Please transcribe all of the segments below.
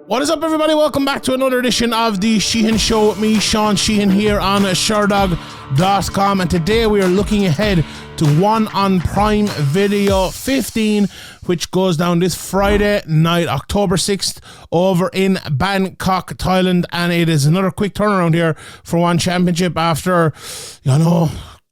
What is up, everybody? Welcome back to another edition of the Sheehan Show with me, Sean Sheehan, here on Sherdog.com. And today we are looking ahead to One on Prime Video 15, which goes down this Friday night, October 6th, over in Bangkok, Thailand. And it is another quick turnaround here for One Championship after,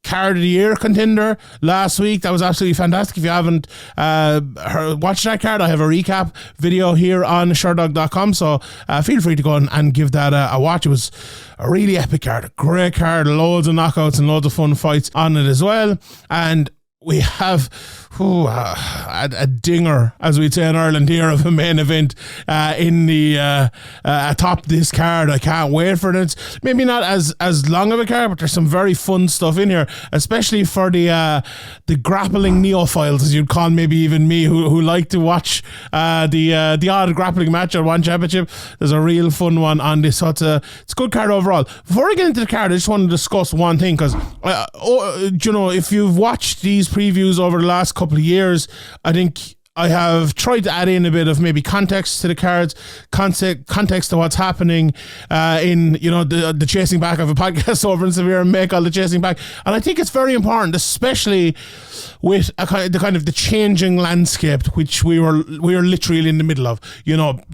Card of the Year contender last week. That was absolutely fantastic. If you haven't watched that card, I have a recap video here on Sherdog.com, so feel free to go and give that a watch. It was a really epic card, a great card, loads of knockouts and loads of fun fights on it as well. And we have a dinger, as we'd say in Ireland here, of a main event in the atop this card. I can't wait for it. It's maybe not as long of a card, but there's some very fun stuff in here, especially for the grappling neophiles, as you'd call maybe even me, who like to watch the odd grappling match at One Championship. There's a real fun one on this, so it's a good card overall. Before I get into the card, I just want to discuss one thing, because if you've watched these previews over the last couple of years, I think I have tried to add in a bit of maybe context to the cards, context to what's happening in the chasing back of a podcast over in Severe and make all the chasing back. And I think it's very important, especially with the changing landscape which we are literally in the middle of.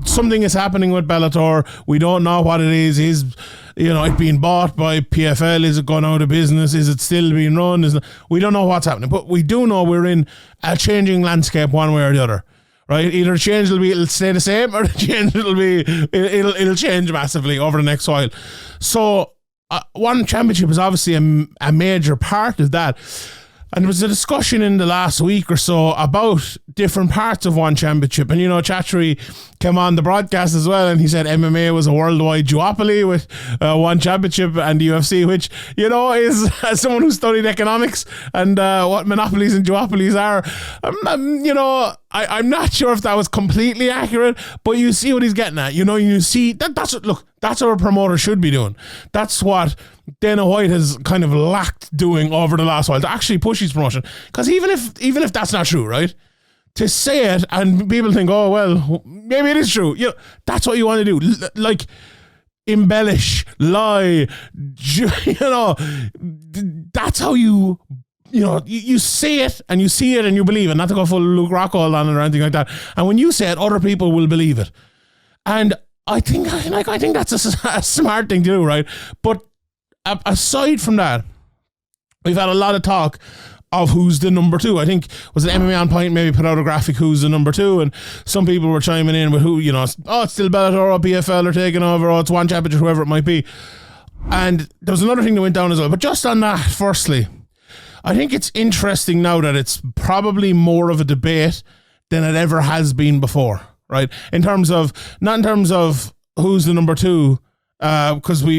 Something is happening with Bellator. We don't know what it is. Is it being bought by PFL? Is it going out of business? Is it still being run? We don't know what's happening, but we do know we're in a changing landscape one way or the other, right? Either the change it'll stay the same, or the change it'll change massively over the next while. So One Championship is obviously a major part of that. And there was a discussion in the last week or so about different parts of One Championship. And, Chatri came on the broadcast as well, and he said MMA was a worldwide duopoly with One Championship and the UFC, which, is, as someone who studied economics and what monopolies and duopolies are, I'm not sure if that was completely accurate, but you see what he's getting at. You see, that's what a promoter should be doing. That's what Dana White has kind of lacked doing over the last while, to actually push his promotion. Because even if that's not true, right? To say it and people think, oh, well, maybe it is true. That's what you want to do. Like, embellish, lie, that's how you say it and you see it and you believe it, not to go full Luke Rockhold on it or anything like that. And when you say it, other people will believe it. And I think that's a smart thing to do, right? But aside from that, we've had a lot of talk of who's the number two. I think, was it MMA On Point maybe put out a graphic who's the number two, and some people were chiming in with who, it's still Bellator or PFL are taking over, or it's One Championship, whoever it might be. And there was another thing that went down as well. But just on that, firstly, I think it's interesting now that it's probably more of a debate than it ever has been before, right? Not in terms of who's the number two, because we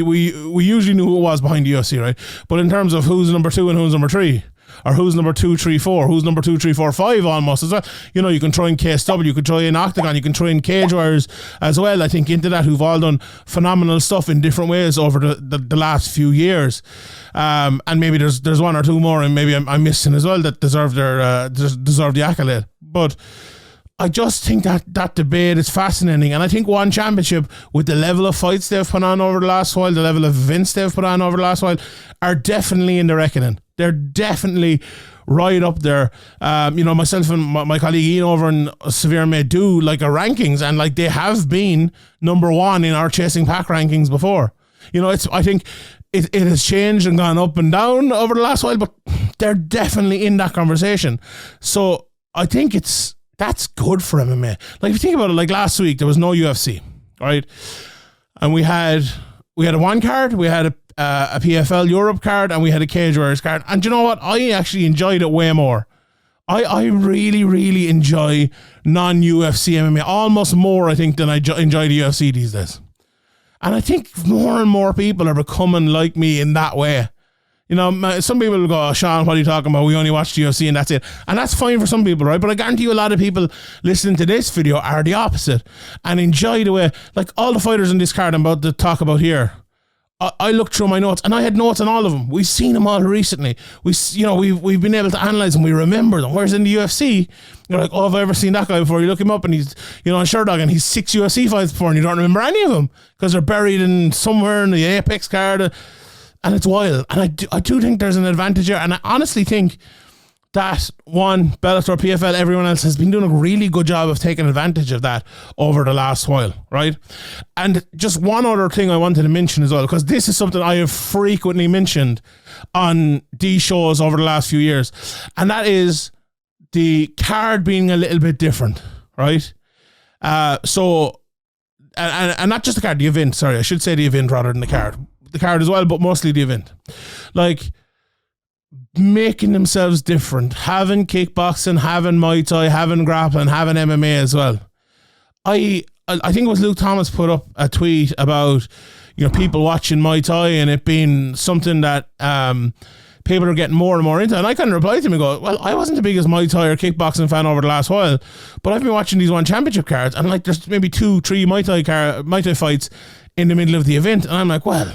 usually knew who it was behind the UFC, right? But in terms of who's number two and who's number three, or who's number 2, 3, 4, who's number 2, 3, 4, 5 almost as well. You can throw in KSW, you could throw in Octagon, you can throw in Cage Warriors as well, I think, into that, who've all done phenomenal stuff in different ways over the last few years. And maybe there's one or two more, and maybe I'm missing as well, that deserve the accolade. But I just think that debate is fascinating, and I think One Championship, with the level of fights they've put on over the last while, the level of events they've put on over the last while, are definitely in the reckoning. They're definitely right up there. Myself and my colleague Ian over in Severe may do like a rankings, and like they have been number one in our chasing pack rankings before. I think it has changed and gone up and down over the last while, but they're definitely in that conversation. So I think that's good for MMA. Like, if you think about it, like last week there was no UFC, right? And we had a one card, we had a PFL Europe card, and we had a Cage Warriors card. And you know what? I actually enjoyed it way more. I really, really enjoy non-UFC MMA almost more, I think, than I enjoy the UFC these days. And I think more and more people are becoming like me in that way. Some people will go, oh, Sean, what are you talking about? We only watch the UFC and that's it. And that's fine for some people, right? But I guarantee you a lot of people listening to this video are the opposite and enjoy the way, like all the fighters in this card I'm about to talk about here, I looked through my notes, and I had notes on all of them. We've seen them all recently. We've been able to analyze them. We remember them. Whereas in the UFC, you're like, oh, have I ever seen that guy before? You look him up, and he's, on Sherdog, and he's 6 UFC fights before, and you don't remember any of them because they're buried in somewhere in the Apex card, and it's wild. And I do think there's an advantage here, and I honestly think that Bellator, PFL, everyone else has been doing a really good job of taking advantage of that over the last while, right? And just one other thing I wanted to mention as well, because this is something I have frequently mentioned on these shows over the last few years, and that is the card being a little bit different, right? So, and not just the card, the event, sorry, I should say the event rather than the card. The card as well, but mostly the event. Like, making themselves different, having kickboxing, having Muay Thai, having grappling, having MMA as well. I think it was Luke Thomas put up a tweet about people watching Muay Thai and it being something that people are getting more and more into. And I kind of replied to him and go, well, I wasn't the biggest Muay Thai or kickboxing fan over the last while, but I've been watching these one championship cards, and like there's maybe 2-3 Muay Thai fights in the middle of the event, and I'm like, well,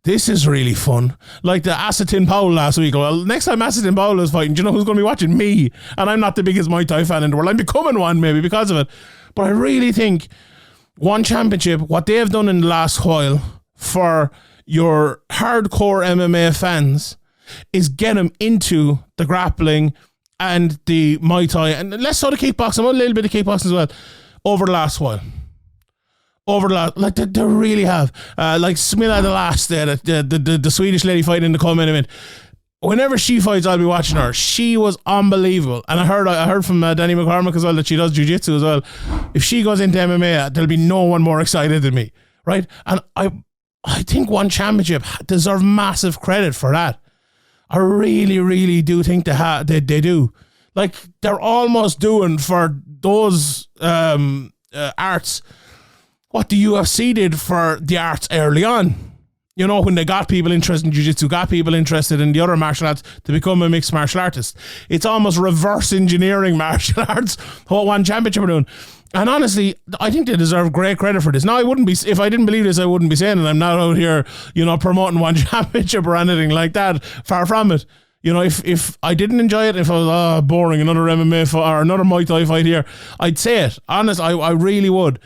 this is really fun. Like the Acetin Powell last week. Well, next time Acetin Powell is fighting, do you know who's going to be watching? Me. And I'm not the biggest Muay Thai fan in the world. I'm becoming one maybe because of it. But I really think one championship, what they have done in the last while for your hardcore MMA fans is get them into the grappling and the Muay Thai and less so the kickboxing, a little bit of kickboxing as well over the last while. Like they really have. Like Smilla the last day, the Swedish lady fighting in the co-main event. Whenever she fights, I'll be watching her. She was unbelievable. And I heard from Danny McCormick as well that she does jiu-jitsu as well. If she goes into MMA, there'll be no one more excited than me, right? And I think one championship deserves massive credit for that. I really, really do think they do. Like they're almost doing for those arts what the UFC did for the arts early on. When they got people interested in jiu-jitsu, got people interested in the other martial arts to become a mixed martial artist. It's almost reverse engineering martial arts, what one championship are doing. And honestly, I think they deserve great credit for this. Now, if I didn't believe this, I wouldn't be saying it. I'm not out here, promoting one championship or anything like that. Far from it. If I didn't enjoy it, if I was boring, another MMA or another Muay Thai fight here, I'd say it. Honest, I really would.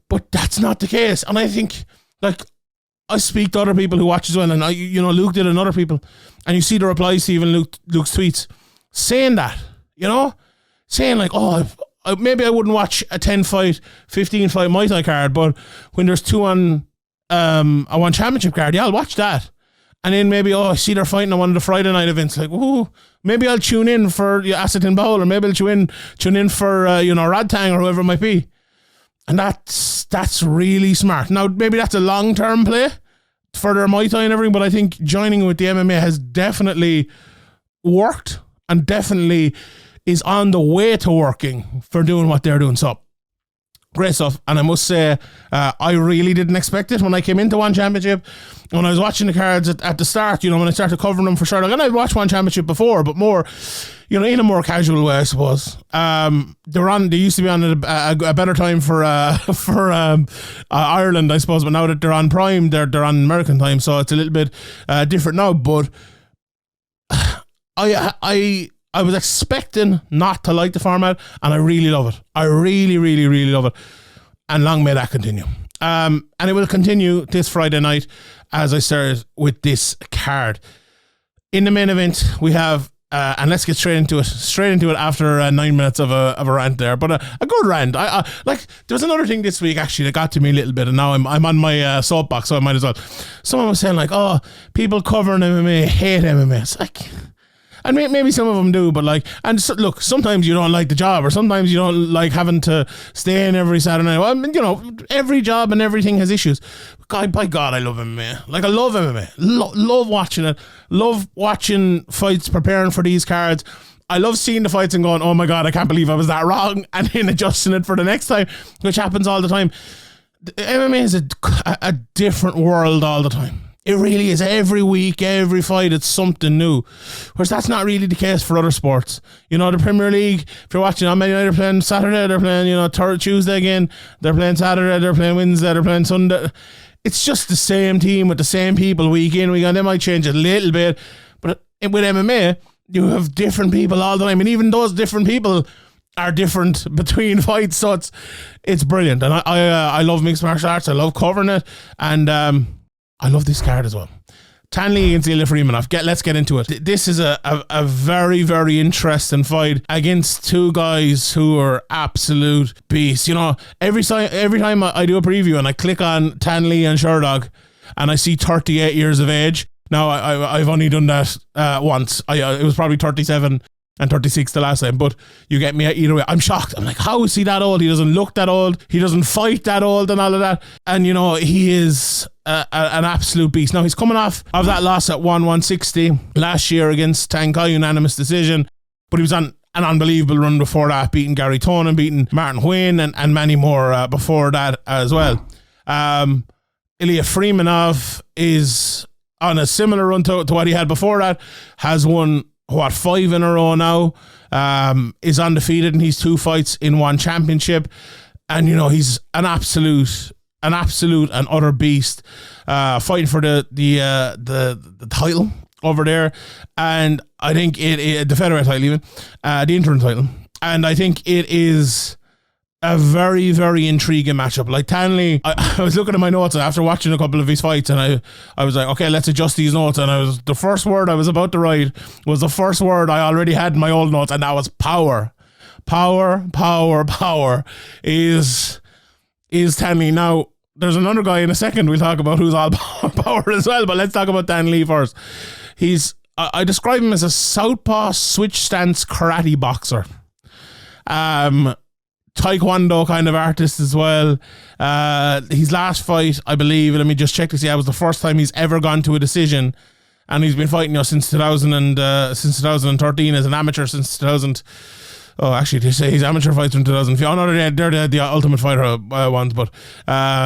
But that's not the case. And I think, like, I speak to other people who watch as well, and Luke did and other people, and you see the replies to even Luke's tweets saying that, saying like, oh, maybe I wouldn't watch a 10-fight, 15-fight Muay Thai card, but when there's 2 on a one championship card, yeah, I'll watch that. And then maybe, I see they're fighting on one of the Friday night events, like, ooh, maybe I'll tune in for Acetin Bowl, or maybe I'll tune in for Radtang or whoever it might be. And that's really smart. Now, maybe that's a long-term play for their Muay Thai and everything, but I think joining with the MMA has definitely worked and definitely is on the way to working for doing what they're doing. So, great stuff. And I must say, I really didn't expect it when I came into one championship. When I was watching the cards at the start, when I started covering them for Sherdog, and I'd watched one championship before, but more, in a more casual way, I suppose. They used to be on a better time for Ireland, I suppose, but now that they're on Prime, they're on American time, so it's a little bit different now. But I was expecting not to like the format, and I really love it. I really, really, really love it. And long may that continue. And it will continue this Friday night as I started with this card. In the main event, we have, and let's get straight into it after 9 minutes of a rant there, but a good rant. I like, there was another thing this week actually that got to me a little bit, and now I'm on my soapbox, so I might as well. Someone was saying like, oh, people covering MMA hate MMA. It's like, and maybe some of them do, but like, and so, look, sometimes you don't like the job, or sometimes you don't like having to stay in every Saturday night. Well, every job and everything has issues. By God, I love MMA. Like, I love MMA. Love watching it. Love watching fights, preparing for these cards. I love seeing the fights and going, oh my God, I can't believe I was that wrong, and then adjusting it for the next time, which happens all the time. MMA is a different world all the time. It really is. Every week, every fight, it's something new. Whereas that's not really the case for other sports. The Premier League, if you're watching on Man United, they're playing Saturday, they're playing, Tuesday again, they're playing Saturday, they're playing Wednesday, they're playing Sunday. it's just the same team with the same people week in, week out. They might change a little bit, but with MMA, you have different people all the time, and even those different people are different between fights, so it's brilliant. And I love mixed martial arts. I love covering it, and I love this card as well. Thanh against Ilya Freymanov. Let's get into it. This is a very, very interesting fight against two guys who are absolute beasts. You know, every time I do a preview and I click on Thanh and Sherdog and I see 38 years of age. Now, I've only done that once. It was probably 37 and 36 the last time, but you get me either way. I'm shocked. I'm like, how is he that old? He doesn't look that old. He doesn't fight that old and all of that. And, you know, he is an absolute beast. Now, he's coming off of that loss at 160 last year against Tawanchai, unanimous decision, but he was on an unbelievable run before that, beating Gary Tonin, beating Martin Nguyen, and many more before that as well. Ilya Freymanov is on a similar run to what he had before that, has won 5 in a row now, is undefeated in his 2 fights in 1 championship, and you know, he's an absolute and utter beast, fighting for the title over there, and I think the featherweight title, even the interim title, and I think it is a very, very intriguing matchup. Like Thanh, I was looking at my notes after watching a couple of his fights, and I was like, okay, let's adjust these notes. And the first word I was about to write was the first word I already had in my old notes, and that was power. Power is Thanh. Now, there's another guy in a second we'll talk about who's all power as well, but let's talk about Thanh first. I describe him as a southpaw switch stance karate boxer. Taekwondo kind of artist as well. His last fight, I believe, let me just check to see, that was the first time he's ever gone to a decision, and he's been fighting, you know, since 2013 as an amateur, since 2000. Oh, actually, they say his amateur fights in 2005. Oh, no, they're the Ultimate Fighter ones, but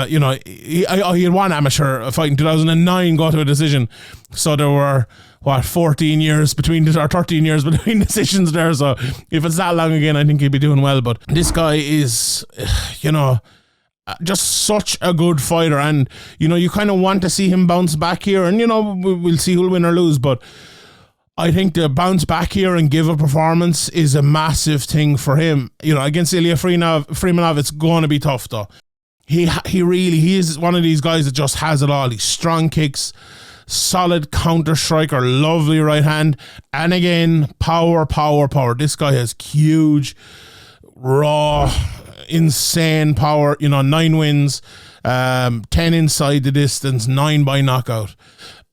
you know, he had 1 amateur fight in 2009 go to a decision, so there were 13 years between decisions there. So if it's that long again, I think he'd be doing well. But this guy is, you know, just such a good fighter, and you know, you kind of want to see him bounce back here, and you know, we'll see who'll win or lose, but I think the bounce back here and give a performance is a massive thing for him. You know, against Ilya Freymanov, it's going to be tough though. He is one of these guys that just has it all. He's strong kicks, solid counter striker, lovely right hand, and again, power. This guy has huge, raw, insane power. You know, 9 wins, 10 inside the distance, 9 by knockout,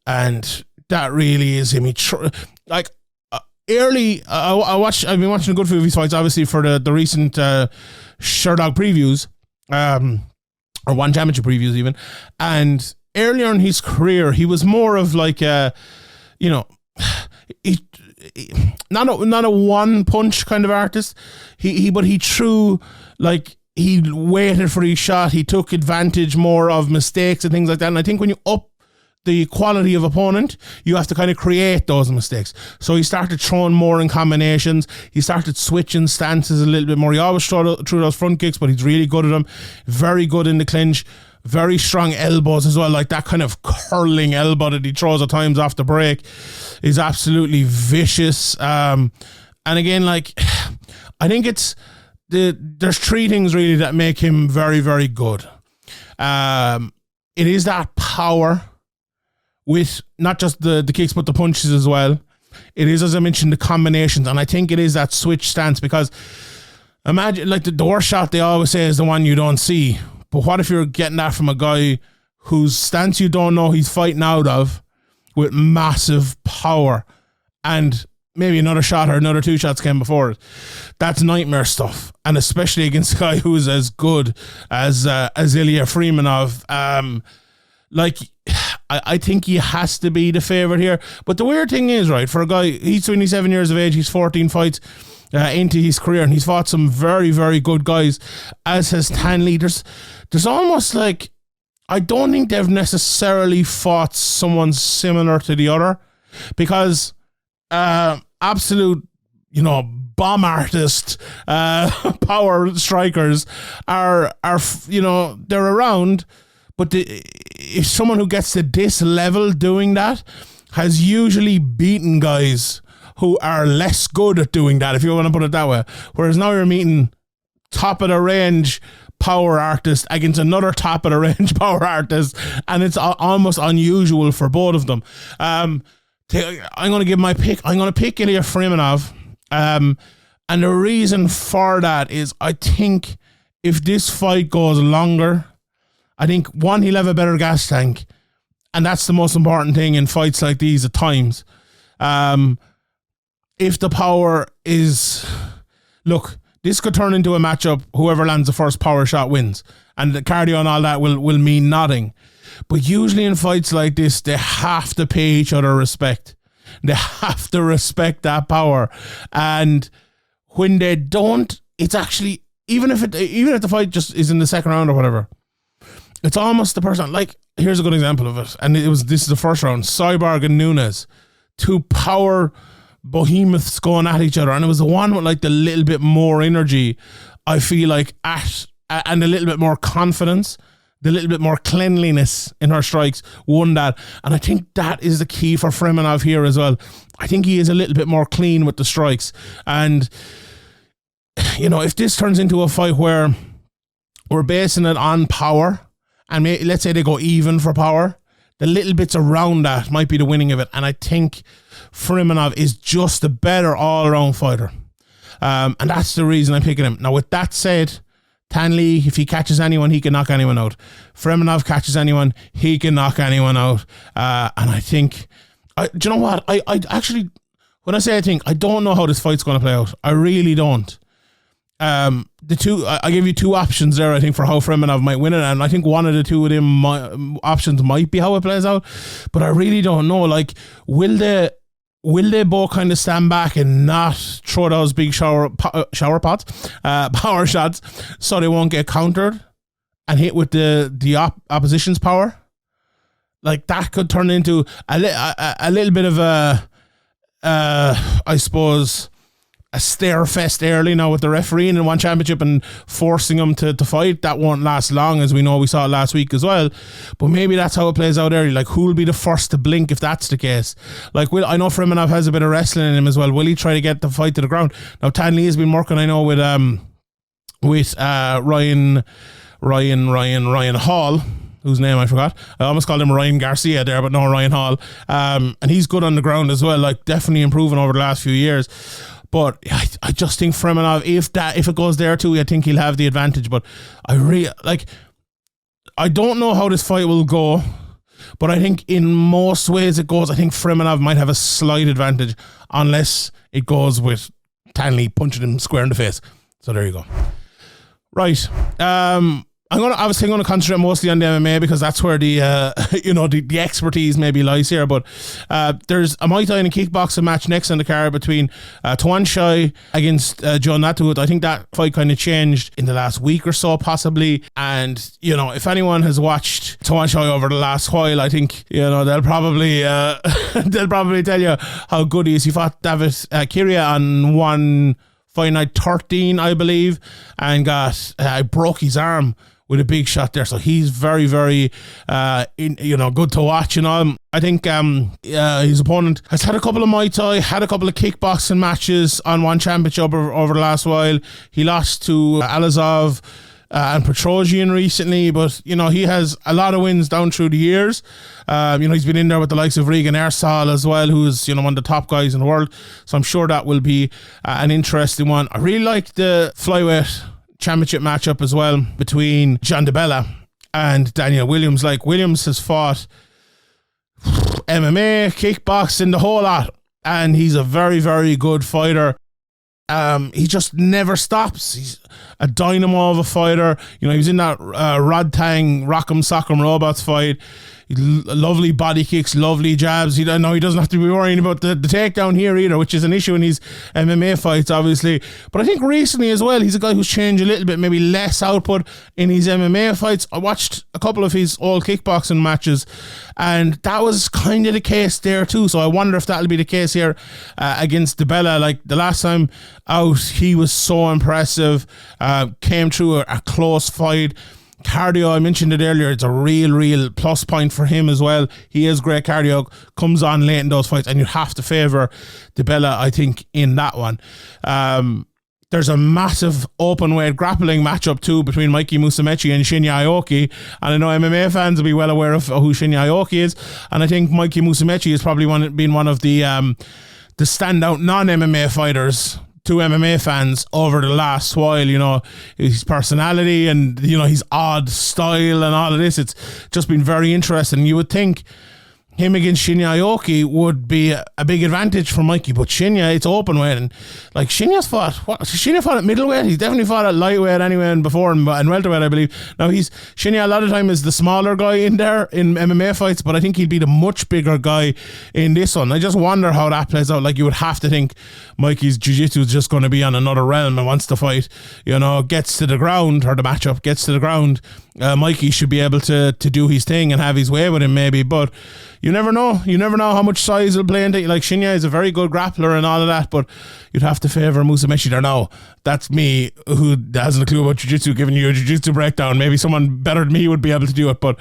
and that really is him. Early, I've been watching a good few of his fights, obviously, for the recent Sherdog previews, or 1 championship previews even, and earlier in his career, he was more of like a, you know, not a 1 punch kind of artist. But he threw, like, he waited for his shot. He took advantage more of mistakes and things like that. And I think when you up the quality of opponent, you have to kind of create those mistakes. So he started throwing more in combinations. He started switching stances a little bit more. He always threw those front kicks, but he's really good at them. Very good in the clinch. Very strong elbows as well, like that kind of curling elbow that he throws at times off the break is absolutely vicious. And again, like, I think there's 3 things really that make him very, very good. It is that power with not just the kicks but the punches as well. It is, as I mentioned, the combinations, and I think it is that switch stance, because imagine, like, the worst shot they always say is the one you don't see. But what if you're getting that from a guy whose stance you don't know he's fighting out of, with massive power, and maybe another shot or another 2 shots came before it? That's nightmare stuff, and especially against a guy who's as good as Ilya Freymanov. I think he has to be the favourite here. But the weird thing is, right, for a guy, he's 27 years of age, he's 14 fights into his career, and he's fought some very, very good guys, as has Thanh. There's almost like, I don't think they've necessarily fought someone similar to the other, because absolute, you know, bomb artist, power strikers are, you know, they're around, but if someone who gets to this level doing that has usually beaten guys who are less good at doing that, if you want to put it that way. Whereas now you're meeting top of the range power artist against another top of the range power artist, and it's almost unusual for both of them. I'm going to give my pick. I'm going to pick Ilya Freymanov. And the reason for that is I think if this fight goes longer, I think, one, he'll have a better gas tank. And that's the most important thing in fights like these at times. If the power is... Look, this could turn into a matchup. Whoever lands the first power shot wins. And the cardio and all that will mean nothing. But usually in fights like this, they have to pay each other respect. They have to respect that power. And when they don't, it's actually... Even if the fight just is in the second round or whatever, it's almost the person... Like, here's a good example of it. And this is the first round. Cyborg and Nunes. Two power behemoths going at each other. And it was the one with like the little bit more energy, I feel like, and a little bit more confidence, the little bit more cleanliness in her strikes won that. And I think that is the key for Freymanov here as well. I think he is a little bit more clean with the strikes. And, you know, if this turns into a fight where we're basing it on power, and let's say they go even for power, the little bits around that might be the winning of it. And I think Freymanov is just a better all-around fighter. And that's the reason I'm picking him. Now, with that said, Thanh Le, if he catches anyone, he can knock anyone out. Freymanov catches anyone, he can knock anyone out. And I think... do you know what? I actually... When I say I think, I don't know how this fight's going to play out. I really don't. I give you two options there, I think, for how Freymanov might win it, and I think one of the two of them options might be how it plays out, but I really don't know. Like, will they both kind of stand back and not throw those big power shots so they won't get countered and hit with the opposition's power? Like, that could turn into a little bit of I suppose, a stare fest early now with the refereeing in one championship and forcing them to fight. That won't last long, as we know. We saw it last week as well. But maybe that's how it plays out early. Like, who'll be the first to blink if that's the case? Like, I know Freymanov has a bit of wrestling in him as well. Will he try to get the fight to the ground? Now, Thanh Le has been working, I know, with Ryan Hall, whose name I forgot. I almost called him Ryan Garcia there, but no, Ryan Hall. And he's good on the ground as well, like definitely improving over the last few years. But I just think Freymanov, if it goes there too, I think he'll have the advantage. But I don't know how this fight will go, but I think in most ways it goes, I think Freymanov might have a slight advantage unless it goes with Thanh Le punching him square in the face. So there you go. Right. I'm going to concentrate mostly on the MMA because that's where the expertise maybe lies here. But there's a Muay Thai and a kickboxing match next on the card between Tawanchai against Nattawut. I think that fight kind of changed in the last week or so, possibly. And, you know, if anyone has watched Tawanchai over the last while, I think, you know, they'll probably tell you how good he is. He fought David Kiria on one fight night 13, I believe, and broke his arm with a big shot there. So he's very, very, good to watch and all. I think his opponent has had a couple of Muay Thai, had a couple of kickboxing matches on one championship over the last while. He lost to Alazov and Petrosian recently, but, you know, he has a lot of wins down through the years. He's been in there with the likes of Regan Ersal as well, who's, you know, one of the top guys in the world. So I'm sure that will be an interesting one. I really like the flyweight championship matchup as well between John DeBella and Danial Willams. Like, Williams has fought MMA, kickboxing, the whole lot, and he's a very, very good fighter. He just never stops. He's a dynamo of a fighter. You know, he was in that Rodtang Rock'em Sock'em Robots fight. Lovely body kicks, lovely jabs. He doesn't have to be worrying about the takedown here either, which is an issue in his MMA fights, obviously. But I think recently as well, he's a guy who's changed a little bit, maybe less output in his MMA fights. I watched a couple of his old kickboxing matches, and that was kind of the case there too. So I wonder if that'll be the case here against DeBella. Like, the last time out, he was so impressive. Came through a close fight. Cardio, I mentioned it earlier, it's a real plus point for him as well. He has great cardio, comes on late in those fights, and you have to favour DiBella, I think, in that one. There's a massive open weight grappling matchup too between Mikey Musumeci and Shinya Aoki, and I know MMA fans will be well aware of who Shinya Aoki is, and I think Mikey Musumeci has probably been one of the standout non-MMA fighters to MMA fans over the last while. You know, his personality and, you know, his odd style and all of this, it's just been very interesting. You would think him against Shinya Aoki would be a big advantage for Mikey, but Shinya, it's open weight, and like Shinya fought at middleweight. He's definitely fought at lightweight anyway, and before and welterweight, I believe. Now Shinya a lot of time is the smaller guy in there in MMA fights, but I think he'd be the much bigger guy in this one. I just wonder how that plays out. Like, you would have to think Mikey's jiu-jitsu is just going to be on another realm, and once the fight, you know, gets to the ground, or the matchup gets to the ground, Mikey should be able to do his thing and have his way with him maybe, but you never know. You never know how much size will play into it. Like, Shinya is a very good grappler and all of that, but you'd have to favour Musumeci there. Now, that's me, who hasn't a clue about jiu-jitsu, giving you a jiu-jitsu breakdown. Maybe someone better than me would be able to do it, but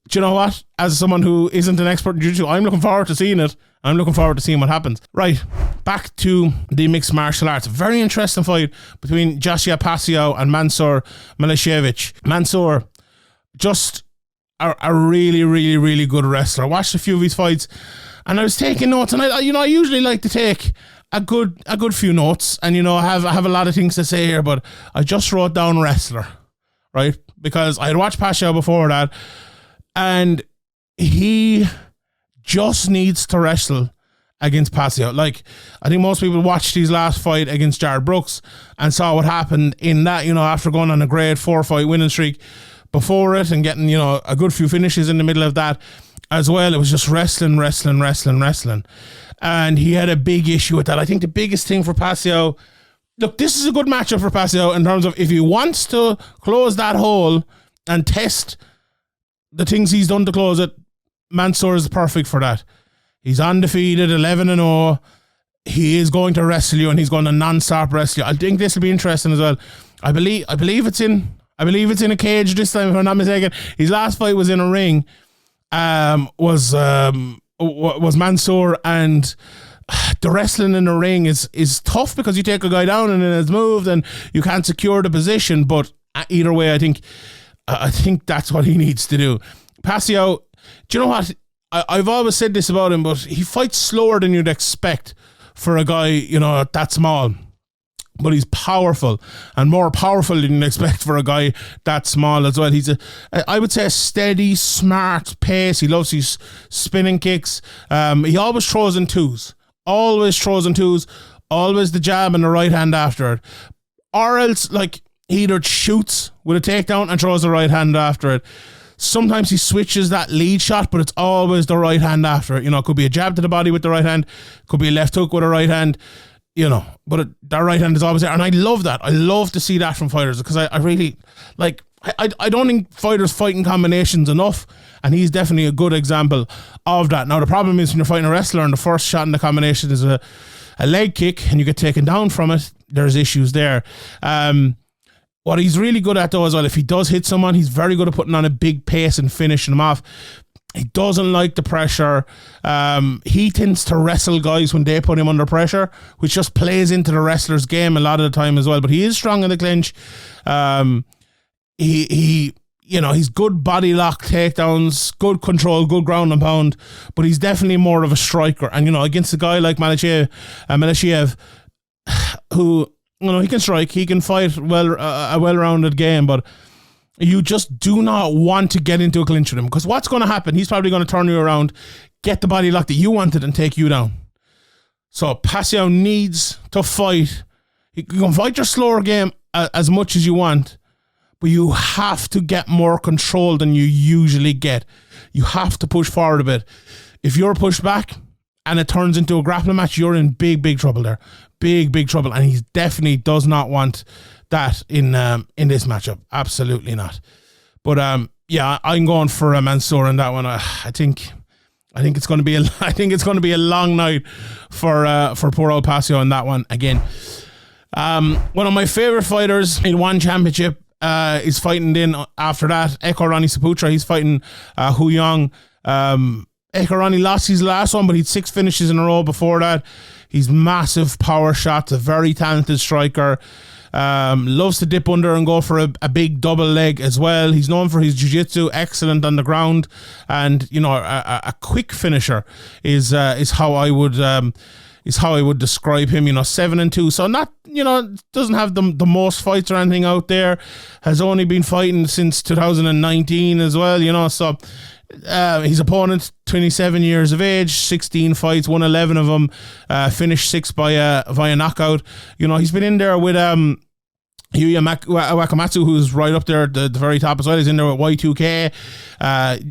do you know what? As someone who isn't an expert in jiu-jitsu, I'm looking forward to seeing it. I'm looking forward to seeing what happens. Right, back to the mixed martial arts. Very interesting fight between Joshua Pacio and Mansur Malachiev. Mansur, just a really good wrestler. I watched a few of his fights and I was taking notes, and I usually like to take a good few notes, and, you know, I have a lot of things to say here, but I just wrote down wrestler, right? Because I had watched Pacio before that, and he just needs to wrestle against Pacio. Like, I think most people watched his last fight against Jared Brooks and saw what happened in that, you know, after going on a great 4-fight winning streak before it and getting, you know, a good few finishes in the middle of that as well. It was just wrestling. And he had a big issue with that. I think the biggest thing for Pacio, look, this is a good matchup for Pacio in terms of if he wants to close that hole and test the things he's done to close it, Mansur is perfect for that. He's undefeated, 11-0. He is going to wrestle you, and he's going to non-stop wrestle you. I think this will be interesting as well. I believe it's in a cage this time, if I'm not mistaken. His last fight was in a ring. Was Mansur, and the wrestling in the ring is tough because you take a guy down and then it's moved and you can't secure the position. But either way, I think that's what he needs to do. Pacio, do you know what? I've always said this about him, but he fights slower than you'd expect for a guy, you know, that small. But he's powerful, and more powerful than you'd expect for a guy that small as well. He's I would say a steady, smart pace. He loves his spinning kicks. He always throws in twos. Always the jab and the right hand after it. Or else, like, he either shoots with a takedown and throws the right hand after it. Sometimes he switches that lead shot, but it's always the right hand after it. You know, it could be a jab to the body with the right hand, could be a left hook with a right hand, you know, but that right hand is always there. And I love that. I love to see that from fighters, because I really, like, I don't think fighters fight in combinations enough, and he's definitely a good example of that. Now, the problem is when you're fighting a wrestler and the first shot in the combination is a leg kick and you get taken down from it, there's issues there. What he's really good at, though, as well, if he does hit someone, he's very good at putting on a big pace and finishing them off. He doesn't like the pressure. He tends to wrestle guys when they put him under pressure, which just plays into the wrestler's game a lot of the time as well. But he is strong in the clinch. He you know, he's good body lock takedowns, good control, good ground and pound, but he's definitely more of a striker. And, you know, against a guy like Malachiev, who, you know, he can strike, he can fight a well-rounded game, but you just do not want to get into a clinch with him, because what's going to happen? He's probably going to turn you around, get the body lock that you wanted, and take you down. So Pacio needs to fight. You can fight your slower game as much as you want, but you have to get more control than you usually get. You have to push forward a bit. If you're pushed back and it turns into a grappling match, you're in big trouble there. Big trouble. And he definitely does not want that in this matchup. Absolutely not. But yeah, I'm going for Mansur in that one. I think it's going to be a long night for poor old Pacio in that one again. One of my favorite fighters in one championship, is fighting then after that. Roni Saputra, he's fighting Yong. Roni lost his last one, but he'd 6 finishes in a row before that. He's massive power shots, a very talented striker. Loves to dip under and go for a big double leg as well. He's known for his jiu-jitsu, excellent on the ground, and a quick finisher is how I would describe him. 7-2, so not doesn't have the most fights or anything out there. Has only been fighting since 2019 as well. So. His opponent, 27 years of age, 16 fights, won 11 of them, finished 6 via knockout. He's been in there with Yuya Wakamatsu, who's right up there at the very top as well. He's in there with Y2K.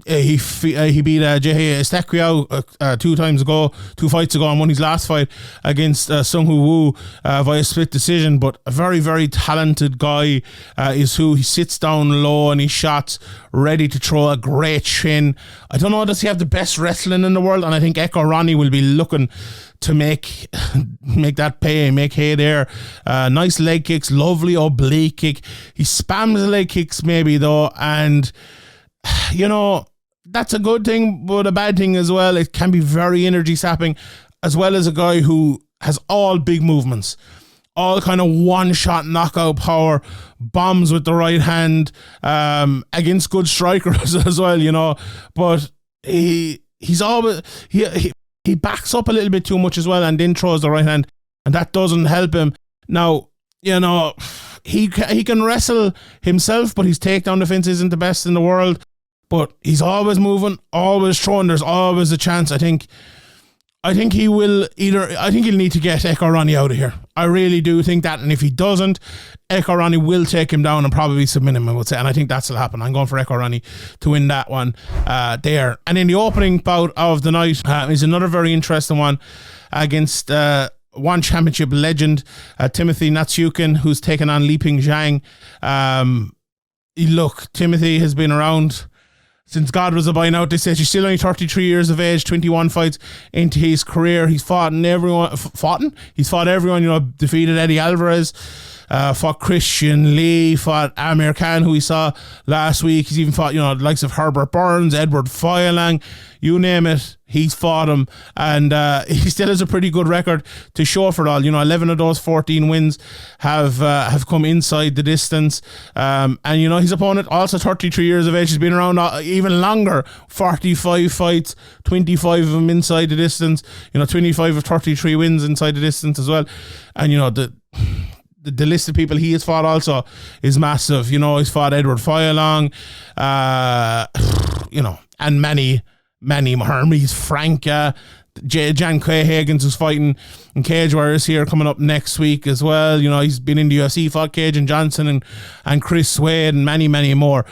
He beat Jehe Estequiao 2 fights ago, and won his last fight against Sung Hoo Woo via split decision. But a very, very talented guy is who. He sits down low and he shots, ready to throw a great chin. I don't know, does he have the best wrestling in the world? And I think Roni will be looking to make that pay, make hay there. Nice leg kicks, lovely oblique kick. He spams the leg kicks maybe though, and that's a good thing, but a bad thing as well. It can be very energy sapping, as well as a guy who has all big movements, all kind of one-shot knockout power, bombs with the right hand, against good strikers as well, but he's always he backs up a little bit too much as well, and then throws the right hand, and that doesn't help him. Now, he can wrestle himself, but his takedown defense isn't the best in the world. But he's always moving, always throwing. There's always a chance. I think he'll need to get Roni out of here. I really do think that, and if he doesn't, Roni will take him down and probably submit him, I would say, and I think that's what'll happen. I'm going for Roni to win that one there. And in the opening bout of the night is another very interesting one against one championship legend, Timofey Nastyukhin, who's taken on Lipeng Zhang. Look, Timothy has been around since God was a boy. Now, they say he's still only 33 years of age, 21 fights into his career. He's fought everyone, defeated Eddie Alvarez, fought Christian Lee, fought Amir Khan, who we saw last week. He's even fought, the likes of Herbert Burns, Edward Feuerlang, you name it, he's fought him, and he still has a pretty good record to show for it all. 11 of those 14 wins have come inside the distance, and his opponent, also 33 years of age, has been around even longer, 45 fights, 25 of them inside the distance, 25 of 33 wins inside the distance as well, and the list of people he has fought also is massive. He's fought Edward Feuerlang, and many more. Hermes Franca, Jan Higgins, who's fighting in Cage Warriors here coming up next week as well. He's been in the UFC, fought Cage and Johnson and Chris Wade and many more.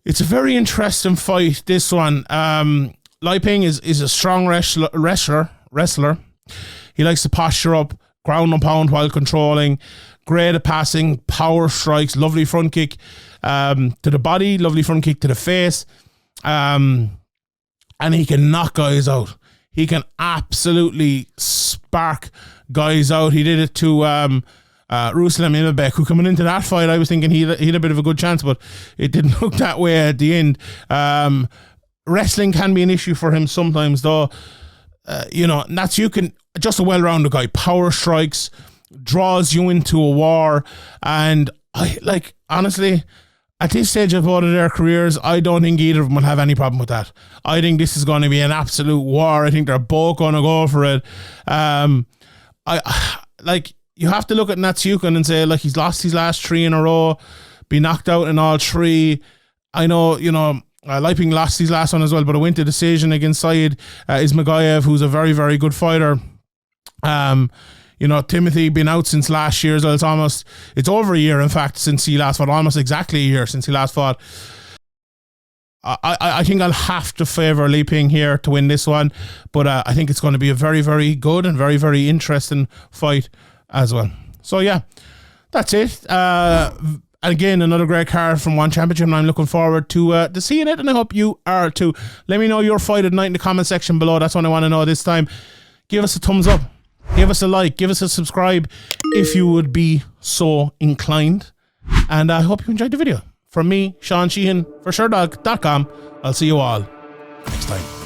It's a very interesting fight, this one. Lipeng is a strong wrestler. He likes to posture up, ground and pound while controlling, great at passing, power strikes, lovely front kick to the body, lovely front kick to the face, and he can knock guys out. He can absolutely spark guys out. He did it to Ruslan Imabek, who coming into that fight, I was thinking he had a bit of a good chance, but it didn't look that way at the end. Wrestling can be an issue for him sometimes, though. Natyukhin, just a well-rounded guy, power strikes, draws you into a war, and honestly, at this stage of both of their careers, I don't think either of them will have any problem with that. I think this is going to be an absolute war. I think they're both going to go for it. You have to look at Natyukhin and say, he's lost his last 3 in a row, be knocked out in all 3. I know, Lipeng lost his last one as well, but it went to decision against Said Ismagayev, who's a very, very good fighter. Timothy been out since last year, so it's over a year, in fact, since he last fought, almost exactly a year since he last fought. I think I'll have to favour Lipeng here to win this one, but I think it's going to be a very, very good and very, very interesting fight as well. So yeah, that's it. Again, another great card from One Championship, and I'm looking forward to seeing it, and I hope you are too. Let me know your fight at night in the comment section below. That's what I want to know this time. Give us a thumbs up. Give us a like, give us a subscribe if you would be so inclined. And I hope you enjoyed the video. From me, Sean Sheehan, for Sherdog.com, I'll see you all next time.